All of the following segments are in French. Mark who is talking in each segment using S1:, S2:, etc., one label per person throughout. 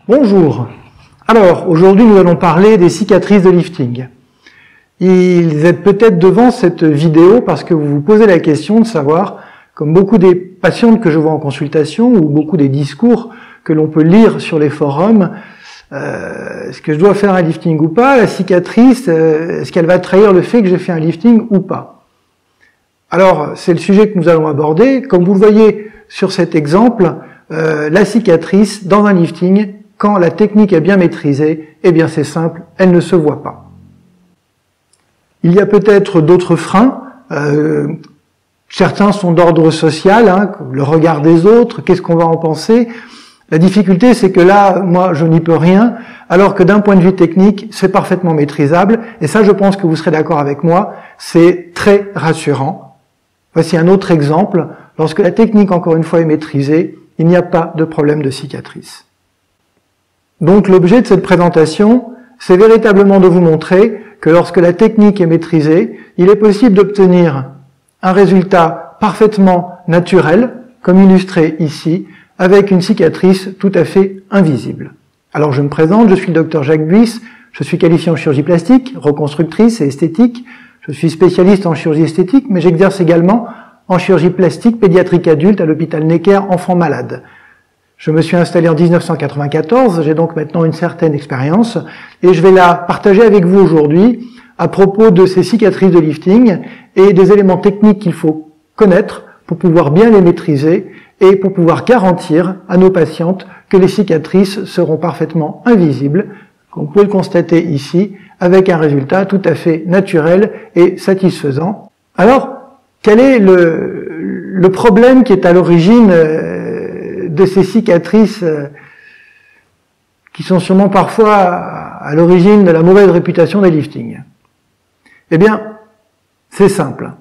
S1: Bonjour. Alors, aujourd'hui, nous allons parler des cicatrices de lifting. Ils êtes peut-être devant cette vidéo parce que vous vous posez la question de savoir, comme beaucoup des patientes que je vois en consultation ou beaucoup des discours que l'on peut lire sur les forums, est-ce que je dois faire un lifting ou pas? La cicatrice, est-ce qu'elle va trahir le fait que j'ai fait un lifting ou pas? Alors, c'est le sujet que nous allons aborder. Comme vous le voyez sur cet exemple, la cicatrice dans un lifting, quand la technique est bien maîtrisée, eh bien c'est simple, elle ne se voit pas. Il y a peut-être d'autres freins. Certains sont d'ordre social, le regard des autres, qu'est-ce qu'on va en penser? La difficulté, c'est que là, moi, je n'y peux rien, alors que d'un point de vue technique, c'est parfaitement maîtrisable. Et ça, je pense que vous serez d'accord avec moi, c'est très rassurant. Voici un autre exemple. Lorsque la technique, encore une fois, est maîtrisée, il n'y a pas de problème de cicatrice. Donc l'objet de cette présentation, c'est véritablement de vous montrer que lorsque la technique est maîtrisée, il est possible d'obtenir un résultat parfaitement naturel, comme illustré ici, avec une cicatrice tout à fait invisible. Alors je me présente, je suis le docteur Jacques Buys, je suis qualifié en chirurgie plastique, reconstructrice et esthétique, je suis spécialiste en chirurgie esthétique, mais j'exerce également en chirurgie plastique pédiatrique adulte à l'hôpital Necker enfants malades. Je me suis installé en 1994, j'ai donc maintenant une certaine expérience et je vais la partager avec vous aujourd'hui à propos de ces cicatrices de lifting et des éléments techniques qu'il faut connaître pour pouvoir bien les maîtriser et pour pouvoir garantir à nos patientes que les cicatrices seront parfaitement invisibles, comme vous pouvez le constater ici, avec un résultat tout à fait naturel et satisfaisant. Alors, quel est le problème qui est à l'origine de ces cicatrices qui sont sûrement parfois à l'origine de la mauvaise réputation des liftings? Eh bien, c'est simple.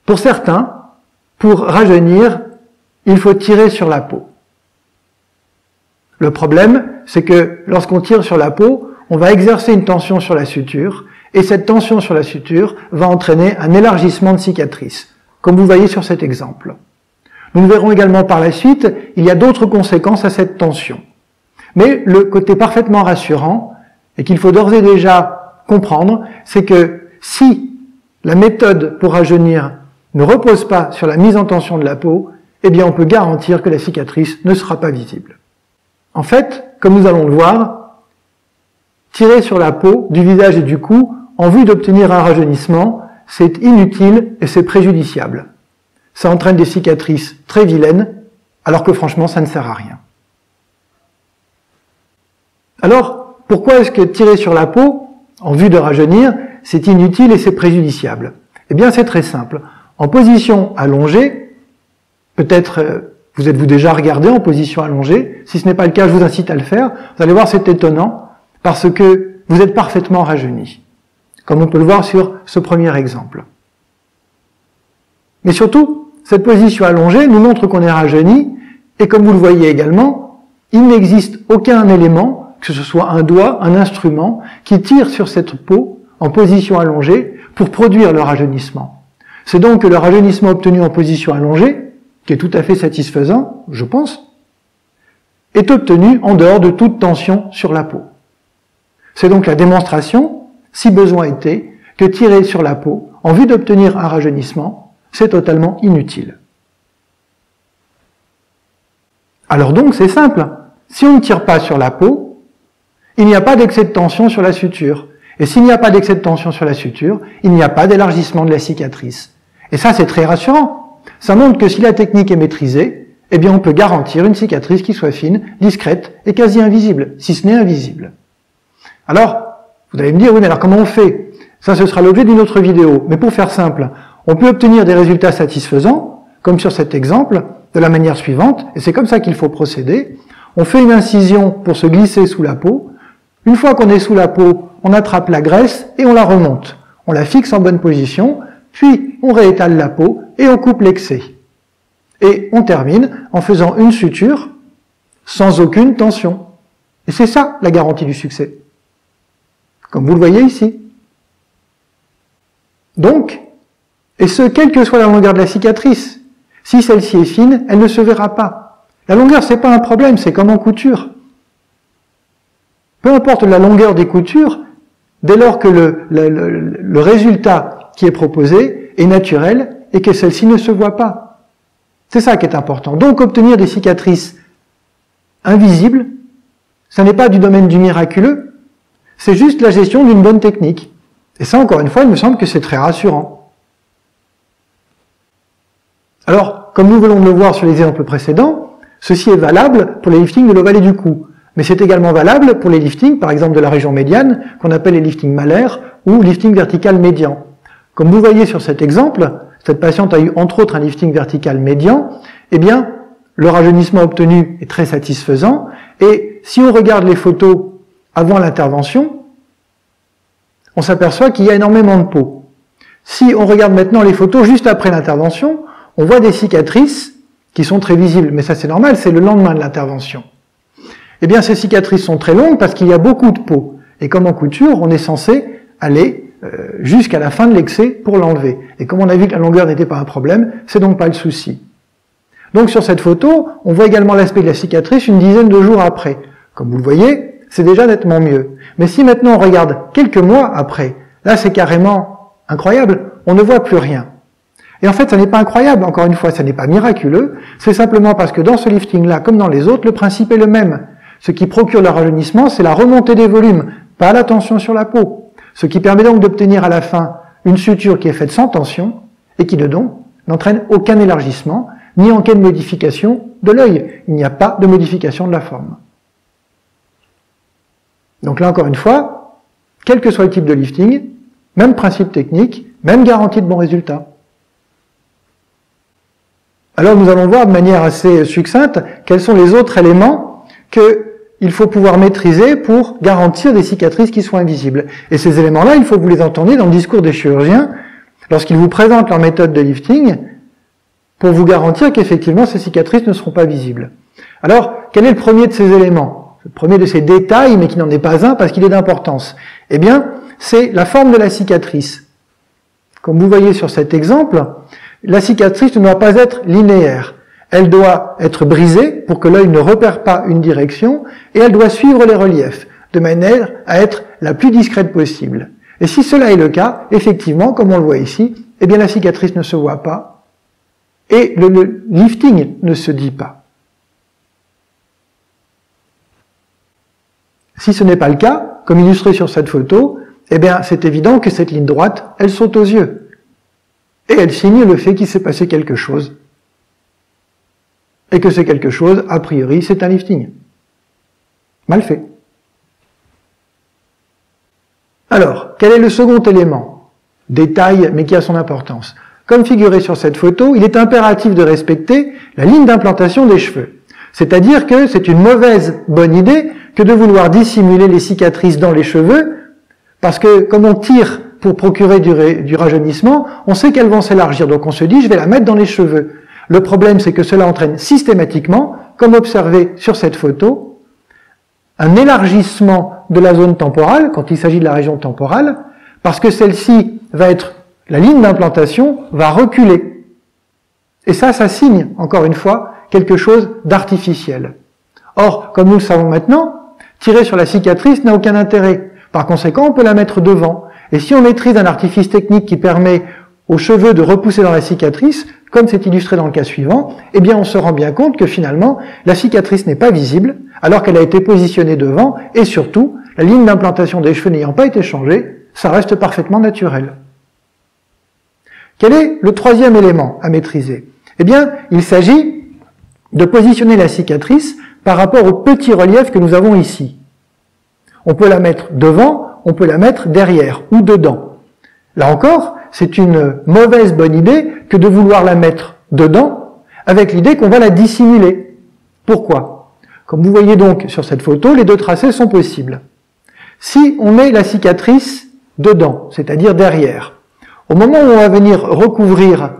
S1: Pour certains, pour rajeunir, il faut tirer sur la peau. Le problème, c'est que lorsqu'on tire sur la peau, on va exercer une tension sur la suture, et cette tension sur la suture va entraîner un élargissement de cicatrice, comme vous voyez sur cet exemple. Nous verrons également par la suite, il y a d'autres conséquences à cette tension. Mais le côté parfaitement rassurant, et qu'il faut d'ores et déjà comprendre, c'est que si la méthode pour rajeunir ne repose pas sur la mise en tension de la peau, eh bien on peut garantir que la cicatrice ne sera pas visible. En fait, comme nous allons le voir, tirer sur la peau du visage et du cou en vue d'obtenir un rajeunissement, c'est inutile et c'est préjudiciable. Ça entraîne des cicatrices très vilaines, alors que franchement, ça ne sert à rien. Alors, pourquoi est-ce que tirer sur la peau, en vue de rajeunir, c'est inutile et c'est préjudiciable? Eh bien, c'est très simple. En position allongée, peut-être vous êtes-vous déjà regardé en position allongée, si ce n'est pas le cas, je vous incite à le faire. Vous allez voir, c'est étonnant, parce que vous êtes parfaitement rajeuni, comme on peut le voir sur ce premier exemple. Mais surtout, cette position allongée nous montre qu'on est rajeuni, et comme vous le voyez également, il n'existe aucun élément, que ce soit un doigt, un instrument, qui tire sur cette peau en position allongée pour produire le rajeunissement. C'est donc que le rajeunissement obtenu en position allongée, qui est tout à fait satisfaisant, je pense, est obtenu en dehors de toute tension sur la peau. C'est donc la démonstration, si besoin était, que tirer sur la peau en vue d'obtenir un rajeunissement, c'est totalement inutile. Alors donc, c'est simple. Si on ne tire pas sur la peau, il n'y a pas d'excès de tension sur la suture. Et s'il n'y a pas d'excès de tension sur la suture, il n'y a pas d'élargissement de la cicatrice. Et ça, c'est très rassurant. Ça montre que si la technique est maîtrisée, eh bien, on peut garantir une cicatrice qui soit fine, discrète et quasi invisible, si ce n'est invisible. Alors, vous allez me dire, oui, mais alors comment on fait? Ça, ce sera l'objet d'une autre vidéo. Mais pour faire simple, on peut obtenir des résultats satisfaisants, comme sur cet exemple, de la manière suivante, et c'est comme ça qu'il faut procéder. On fait une incision pour se glisser sous la peau. Une fois qu'on est sous la peau, on attrape la graisse et on la remonte. On la fixe en bonne position, puis on réétale la peau et on coupe l'excès. Et on termine en faisant une suture sans aucune tension. Et c'est ça la garantie du succès, comme vous le voyez ici. Donc, et ce, quelle que soit la longueur de la cicatrice, si celle-ci est fine, elle ne se verra pas. La longueur, c'est pas un problème, c'est comme en couture. peu importe la longueur des coutures, dès lors que le résultat qui est proposé est naturel et que celle-ci ne se voit pas. C'est ça qui est important. Donc obtenir des cicatrices invisibles, ça n'est pas du domaine du miraculeux, c'est juste la gestion d'une bonne technique. Et ça, encore une fois, il me semble que c'est très rassurant. Alors, comme nous venons de le voir sur les exemples précédents, ceci est valable pour les liftings de l'ovale et du cou. Mais c'est également valable pour les liftings, par exemple de la région médiane, qu'on appelle les liftings malaires ou lifting vertical médian. Comme vous voyez sur cet exemple, cette patiente a eu entre autres un lifting vertical médian, eh bien, le rajeunissement obtenu est très satisfaisant, et si on regarde les photos avant l'intervention, on s'aperçoit qu'il y a énormément de peau. Si on regarde maintenant les photos juste après l'intervention, on voit des cicatrices qui sont très visibles, mais ça c'est normal, c'est le lendemain de l'intervention. Eh bien, ces cicatrices sont très longues parce qu'il y a beaucoup de peau. Et comme en couture, on est censé aller jusqu'à la fin de l'excès pour l'enlever. Et comme on a vu que la longueur n'était pas un problème, c'est donc pas le souci. Donc sur cette photo, on voit également l'aspect de la cicatrice une dizaine de jours après. Comme vous le voyez, c'est déjà nettement mieux. Mais si maintenant on regarde quelques mois après, là c'est carrément incroyable, on ne voit plus rien. Et en fait, ça n'est pas incroyable, encore une fois, ça n'est pas miraculeux, c'est simplement parce que dans ce lifting-là, comme dans les autres, le principe est le même. Ce qui procure le rajeunissement, c'est la remontée des volumes, pas la tension sur la peau. Ce qui permet donc d'obtenir à la fin une suture qui est faite sans tension et qui, n'entraîne aucun élargissement, ni aucune modification de l'œil. Il n'y a pas de modification de la forme. Donc là, encore une fois, quel que soit le type de lifting, même principe technique, même garantie de bon résultat. Alors nous allons voir de manière assez succincte quels sont les autres éléments qu'il faut pouvoir maîtriser pour garantir des cicatrices qui soient invisibles. Et ces éléments-là, il faut que vous les entendiez dans le discours des chirurgiens lorsqu'ils vous présentent leur méthode de lifting pour vous garantir qu'effectivement ces cicatrices ne seront pas visibles. Alors, quel est le premier de ces éléments? Le premier de ces détails, mais qui n'en est pas un parce qu'il est d'importance. Eh bien, c'est la forme de la cicatrice. Comme vous voyez sur cet exemple, la cicatrice ne doit pas être linéaire. Elle doit être brisée pour que l'œil ne repère pas une direction et elle doit suivre les reliefs de manière à être la plus discrète possible. Et si cela est le cas, effectivement, comme on le voit ici, eh bien la cicatrice ne se voit pas et le lifting ne se dit pas. Si ce n'est pas le cas, comme illustré sur cette photo, eh bien c'est évident que cette ligne droite, elle saute aux yeux. Et elle signe le fait qu'il s'est passé quelque chose. Et que c'est quelque chose, a priori, c'est un lifting. Mal fait. Alors, quel est le second élément? Détail, mais qui a son importance. Comme figuré sur cette photo, il est impératif de respecter la ligne d'implantation des cheveux. C'est-à-dire que c'est une mauvaise bonne idée que de vouloir dissimuler les cicatrices dans les cheveux, parce que comme on tire pour procurer du rajeunissement, on sait qu'elles vont s'élargir, donc on se dit je vais la mettre dans les cheveux. Le problème c'est que cela entraîne systématiquement, comme observé sur cette photo, un élargissement de la zone temporale, quand il s'agit de la région temporale, parce que celle-ci va être, la ligne d'implantation va reculer. Et ça signe, encore une fois, quelque chose d'artificiel. Or, comme nous le savons maintenant, tirer sur la cicatrice n'a aucun intérêt. Par conséquent, on peut la mettre devant. Et si on maîtrise un artifice technique qui permet aux cheveux de repousser dans la cicatrice, comme c'est illustré dans le cas suivant, eh bien on se rend bien compte que finalement, la cicatrice n'est pas visible, alors qu'elle a été positionnée devant, et surtout, la ligne d'implantation des cheveux n'ayant pas été changée, ça reste parfaitement naturel. Quel est le troisième élément à maîtriser? Eh bien, il s'agit de positionner la cicatrice par rapport au petit relief que nous avons ici. On peut la mettre devant, on peut la mettre derrière ou dedans. Là encore, c'est une mauvaise bonne idée que de vouloir la mettre dedans avec l'idée qu'on va la dissimuler. Pourquoi? Comme vous voyez donc sur cette photo, les deux tracés sont possibles. Si on met la cicatrice dedans, c'est-à-dire derrière, au moment où on va venir recouvrir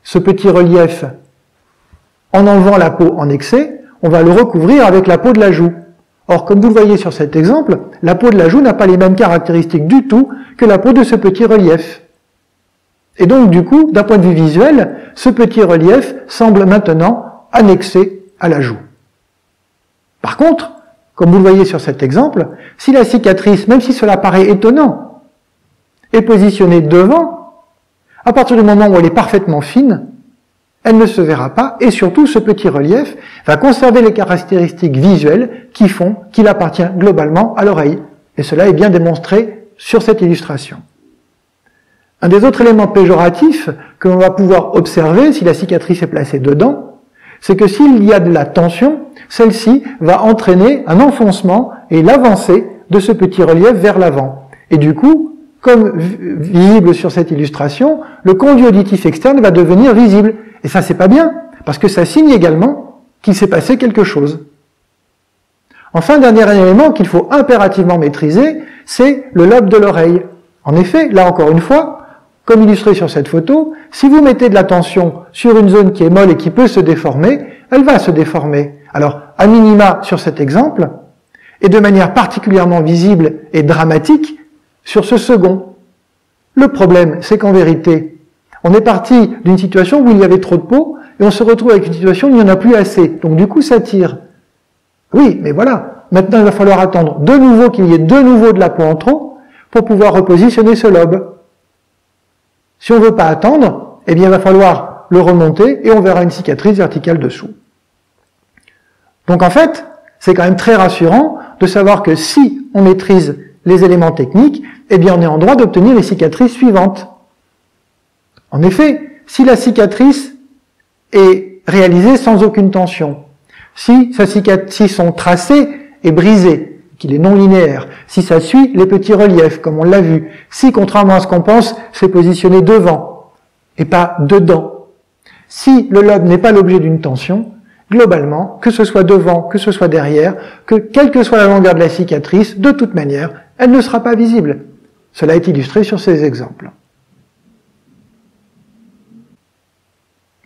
S1: ce petit relief en enlevant la peau en excès, on va le recouvrir avec la peau de la joue. Or, comme vous le voyez sur cet exemple, la peau de la joue n'a pas les mêmes caractéristiques du tout que la peau de ce petit relief. Et donc, du coup, d'un point de vue visuel, ce petit relief semble maintenant annexé à la joue. Par contre, comme vous le voyez sur cet exemple, si la cicatrice, même si cela paraît étonnant, est positionnée devant, à partir du moment où elle est parfaitement fine, elle ne se verra pas, et surtout ce petit relief va conserver les caractéristiques visuelles qui font qu'il appartient globalement à l'oreille. Et cela est bien démontré sur cette illustration. Un des autres éléments péjoratifs que l'on va pouvoir observer si la cicatrice est placée dedans, c'est que s'il y a de la tension, celle-ci va entraîner un enfoncement et l'avancée de ce petit relief vers l'avant. Et du coup, comme visible sur cette illustration, le conduit auditif externe va devenir visible. Et ça, c'est pas bien, parce que ça signe également qu'il s'est passé quelque chose. Enfin, dernier élément qu'il faut impérativement maîtriser, c'est le lobe de l'oreille. En effet, là encore une fois, comme illustré sur cette photo, si vous mettez de la tension sur une zone qui est molle et qui peut se déformer, elle va se déformer. Alors, à minima sur cet exemple, et de manière particulièrement visible et dramatique sur ce second. Le problème, c'est qu'en vérité, on est parti d'une situation où il y avait trop de peau, et on se retrouve avec une situation où il n'y en a plus assez. Donc du coup, ça tire. Oui, mais voilà. Maintenant, il va falloir attendre de nouveau qu'il y ait de nouveau de la peau en trop pour pouvoir repositionner ce lobe. Si on ne veut pas attendre, eh bien, il va falloir le remonter et on verra une cicatrice verticale dessous. Donc en fait, c'est quand même très rassurant de savoir que si on maîtrise les éléments techniques, eh bien, on est en droit d'obtenir les cicatrices suivantes. En effet, si la cicatrice est réalisée sans aucune tension, si son tracé est brisé, qu'il est non linéaire, si ça suit les petits reliefs, comme on l'a vu, si, contrairement à ce qu'on pense, c'est positionné devant et pas dedans, si le lobe n'est pas l'objet d'une tension, globalement, que ce soit devant, que ce soit derrière, que quelle que soit la longueur de la cicatrice, de toute manière, elle ne sera pas visible. Cela est illustré sur ces exemples.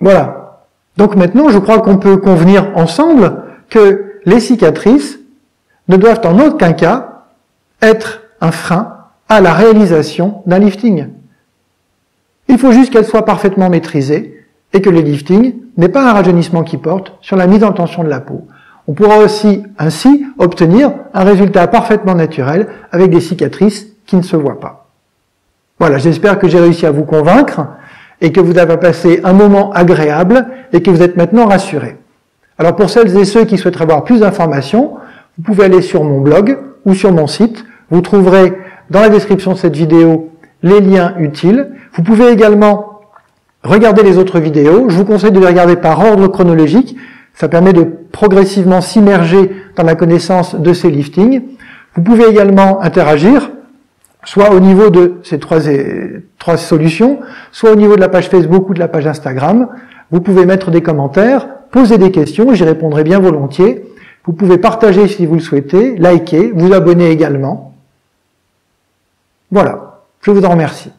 S1: Voilà. Donc maintenant, je crois qu'on peut convenir ensemble que les cicatrices ne doivent en aucun cas être un frein à la réalisation d'un lifting. Il faut juste qu'elles soient parfaitement maîtrisées et que le lifting n'est pas un rajeunissement qui porte sur la mise en tension de la peau. On pourra aussi ainsi obtenir un résultat parfaitement naturel avec des cicatrices qui ne se voient pas. Voilà, j'espère que j'ai réussi à vous convaincre et que vous avez passé un moment agréable et que vous êtes maintenant rassurés. Alors pour celles et ceux qui souhaiteraient avoir plus d'informations, vous pouvez aller sur mon blog ou sur mon site. Vous trouverez dans la description de cette vidéo les liens utiles. Vous pouvez également regarder les autres vidéos. Je vous conseille de les regarder par ordre chronologique. Ça permet de progressivement s'immerger dans la connaissance de ces liftings. Vous pouvez également interagir, soit au niveau de ces trois solutions, soit au niveau de la page Facebook ou de la page Instagram. Vous pouvez mettre des commentaires, poser des questions, j'y répondrai bien volontiers. Vous pouvez partager si vous le souhaitez, liker, vous abonner également. Voilà, je vous en remercie.